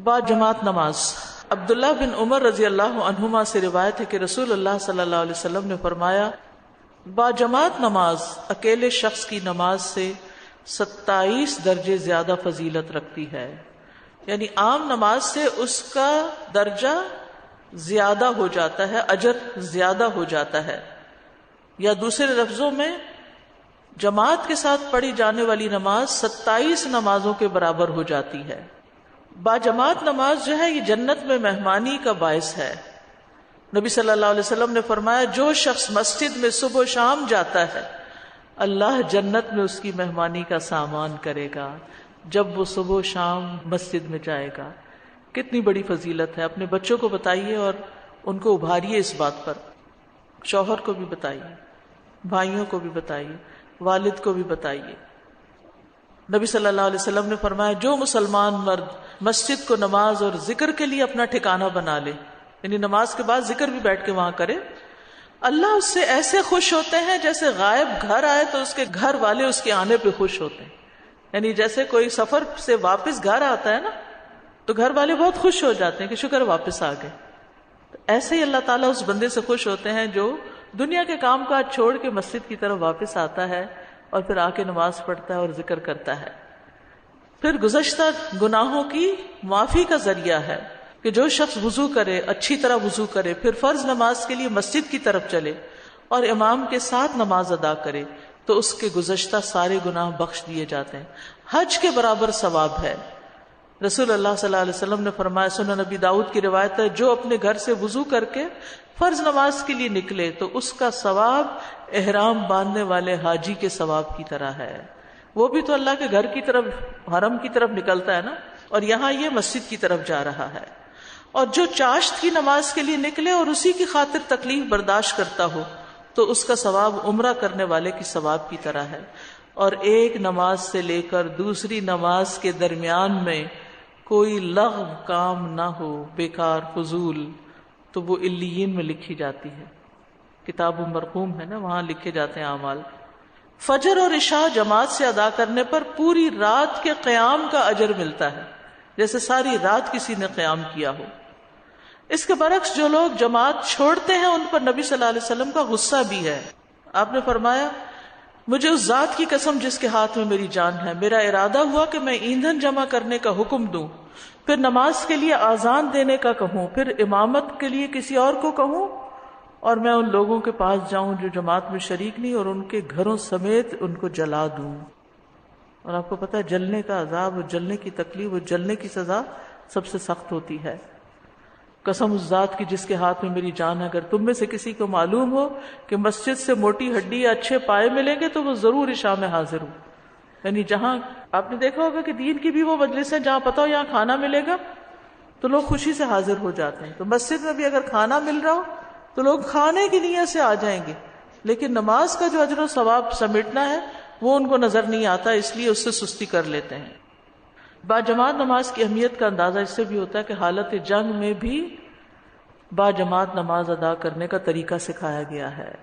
با جماعت نماز۔ عبداللہ بن عمر رضی اللہ عنہما سے روایت ہے کہ رسول اللہ صلی اللہ علیہ وسلم نے فرمایا، با جماعت نماز اکیلے شخص کی نماز سے 27 درجے زیادہ فضیلت رکھتی ہے، یعنی عام نماز سے اس کا درجہ زیادہ ہو جاتا ہے، اجر زیادہ ہو جاتا ہے، یا دوسرے لفظوں میں جماعت کے ساتھ پڑھی جانے والی نماز 27 نمازوں کے برابر ہو جاتی ہے۔ با جماعت نماز جو ہے یہ جنت میں مہمانی کا باعث ہے۔ نبی صلی اللہ علیہ وسلم نے فرمایا، جو شخص مسجد میں صبح و شام جاتا ہے اللہ جنت میں اس کی مہمانی کا سامان کرے گا جب وہ صبح و شام مسجد میں جائے گا۔ کتنی بڑی فضیلت ہے، اپنے بچوں کو بتائیے اور ان کو ابھاریے اس بات پر، شوہر کو بھی بتائیے، بھائیوں کو بھی بتائیے، والد کو بھی بتائیے۔ نبی صلی اللہ علیہ وسلم نے فرمایا، جو مسلمان مرد مسجد کو نماز اور ذکر کے لیے اپنا ٹھکانہ بنا لے، یعنی نماز کے بعد ذکر بھی بیٹھ کے وہاں کرے، اللہ اس سے ایسے خوش ہوتے ہیں جیسے غائب گھر آئے تو اس کے گھر والے اس کے آنے پہ خوش ہوتے ہیں۔ یعنی جیسے کوئی سفر سے واپس گھر آتا ہے نا تو گھر والے بہت خوش ہو جاتے ہیں کہ شکر واپس آ گئے، تو ایسے ہی اللہ تعالیٰ اس بندے سے خوش ہوتے ہیں جو دنیا کے کام کاج چھوڑ کے مسجد کی طرف واپس آتا ہے اور پھر آ کے نماز پڑھتا ہے اور ذکر کرتا ہے۔ پھر گزشتہ گناہوں کی معافی کا ذریعہ ہے کہ جو شخص وضو کرے، اچھی طرح وضو کرے، پھر فرض نماز کے لیے مسجد کی طرف چلے اور امام کے ساتھ نماز ادا کرے تو اس کے گزشتہ سارے گناہ بخش دیے جاتے ہیں، حج کے برابر ثواب ہے۔ رسول اللہ صلی اللہ علیہ وسلم نے فرمایا، سنن نبی داؤد کی روایت ہے، جو اپنے گھر سے وضو کر کے فرض نماز کے لیے نکلے تو اس کا ثواب احرام باندھنے والے حاجی کے ثواب کی طرح ہے۔ وہ بھی تو اللہ کے گھر کی طرف، حرم کی طرف نکلتا ہے نا، اور یہاں یہ مسجد کی طرف جا رہا ہے۔ اور جو چاشت کی نماز کے لیے نکلے اور اسی کی خاطر تکلیف برداشت کرتا ہو تو اس کا ثواب عمرہ کرنے والے کی ثواب کی طرح ہے۔ اور ایک نماز سے لے کر دوسری نماز کے درمیان میں کوئی لغو کام نہ ہو، بیکار فضول، تو وہ علیین میں لکھی جاتی ہے، کتاب مرقوم ہے نا، وہاں لکھے جاتے ہیں اعمال۔ فجر اور عشاء جماعت سے ادا کرنے پر پوری رات کے قیام کا اجر ملتا ہے، جیسے ساری رات کسی نے قیام کیا ہو۔ اس کے برعکس جو لوگ جماعت چھوڑتے ہیں ان پر نبی صلی اللہ علیہ وسلم کا غصہ بھی ہے۔ آپ نے فرمایا، مجھے اس ذات کی قسم جس کے ہاتھ میں میری جان ہے، میرا ارادہ ہوا کہ میں ایندھن جمع کرنے کا حکم دوں، پھر نماز کے لیے آذان دینے کا کہوں، پھر امامت کے لیے کسی اور کو کہوں، اور میں ان لوگوں کے پاس جاؤں جو جماعت میں شریک نہیں اور ان کے گھروں سمیت ان کو جلا دوں۔ اور آپ کو پتہ ہے جلنے کا عذاب، اور جلنے کی تکلیف، اور جلنے کی سزا سب سے سخت ہوتی ہے۔ قسم اس ذات کی جس کے ہاتھ میں میری جان ہے، اگر تم میں سے کسی کو معلوم ہو کہ مسجد سے موٹی ہڈی یا اچھے پائے ملیں گے تو وہ ضرور عشاء میں حاضر ہو۔ یعنی جہاں آپ نے دیکھا ہوگا کہ دین کی بھی وہ مجلس ہیں جہاں پتہ ہو یہاں کھانا ملے گا تو لوگ خوشی سے حاضر ہو جاتے ہیں، تو مسجد میں بھی اگر کھانا مل رہا ہو تو لوگ کھانے کی نیت سے آ جائیں گے، لیکن نماز کا جو اجر و ثواب سمیٹنا ہے وہ ان کو نظر نہیں آتا، اس لیے اس سے سستی کر لیتے ہیں۔ باجماعت نماز کی اہمیت کا اندازہ اس سے بھی ہوتا ہے کہ حالت جنگ میں بھی باجماعت نماز ادا کرنے کا طریقہ سکھایا گیا ہے۔